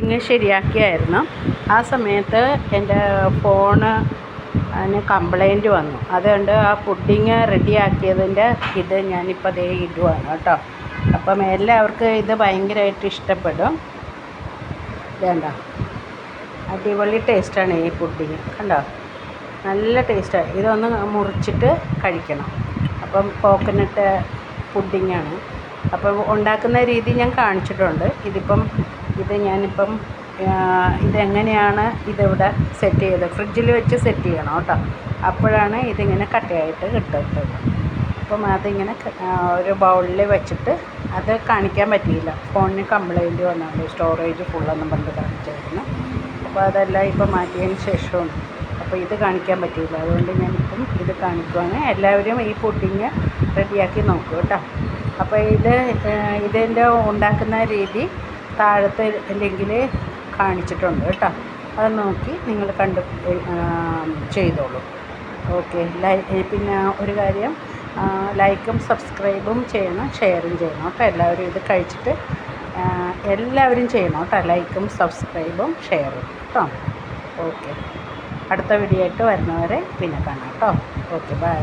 ഇങ്ങനെ ശരിയാക്കിയായിരുന്നു. ആ സമയത്ത് എൻ്റെ ഫോണ് അതിന് കംപ്ലൈൻറ്റ് വന്നു. അതുകൊണ്ട് ആ പുഡിങ് റെഡിയാക്കിയതിൻ്റെ ഇത് ഞാനിപ്പോൾ ദേ ഇടുവാണ് കേട്ടോ. അപ്പം എല്ലാവർക്കും ഇത് ഭയങ്കരമായിട്ട് ഇഷ്ടപ്പെടും. വേണ്ട, അടിപൊളി ടേസ്റ്റാണ് ഈ പുഡിങ്, കണ്ടോ, നല്ല ടേസ്റ്റാണ്. ഇതൊന്ന് മുറിച്ചിട്ട് കഴിക്കണം. അപ്പം കോക്കനട്ട് പുഡിങ്ങാണ്. അപ്പം ഉണ്ടാക്കുന്ന രീതി ഞാൻ കാണിച്ചിട്ടുണ്ട്. ഞാനിപ്പം ഇതെങ്ങനെയാണ് ഇതിവിടെ സെറ്റ് ചെയ്ത് ഫ്രിഡ്ജിൽ വെച്ച് സെറ്റ് ചെയ്യണം കേട്ടോ. അപ്പോഴാണ് ഇതിങ്ങനെ കട്ടയായിട്ട് കിട്ടുന്നത്. അപ്പം അതിങ്ങനെ ഒരു ബൗളിൽ വെച്ചിട്ട്, അത് കാണിക്കാൻ പറ്റിയില്ല, ഫോണിന് കംപ്ലൈൻറ്റ് വന്നുകൊണ്ട് സ്റ്റോറേജ് ഫുള്ളൊന്നും പറഞ്ഞ് കാണിച്ചായിരുന്നു. അപ്പോൾ അതെല്ലാം ഇപ്പം മാറ്റിയതിന് ശേഷമാണ്. അപ്പോൾ ഇത് കാണിക്കാൻ പറ്റിയില്ല, അതുകൊണ്ട് ഞാനിപ്പം ഇത് കാണിക്കുവാണ്. എല്ലാവരും ഈ പുഡിങ് റെഡിയാക്കി നോക്കൂ കേട്ടോ. അപ്പോൾ ഇതിൻ്റെ ഉണ്ടാക്കുന്ന രീതി താഴത്തെ ലിങ്കിൽ കാണിച്ചിട്ടുണ്ട് കേട്ടോ. അത് നോക്കി നിങ്ങൾ ചെയ്തോളൂ. ഓക്കെ. പിന്നെ ഒരു കാര്യം, ലൈക്കും സബ്സ്ക്രൈബും ചെയ്യണം, ഷെയറും ചെയ്യണം കേട്ടോ. എല്ലാവരും ഇത് കഴിച്ചിട്ട് എല്ലാവരും ചെയ്യണം കേട്ടോ. ലൈക്കും സബ്സ്ക്രൈബും ഷെയറും കേട്ടോ. ഓക്കെ. അടുത്ത വീഡിയോ ആയിട്ട് വരുന്നവരെ പിന്നെ കാണാം കേട്ടോ. Okay, by.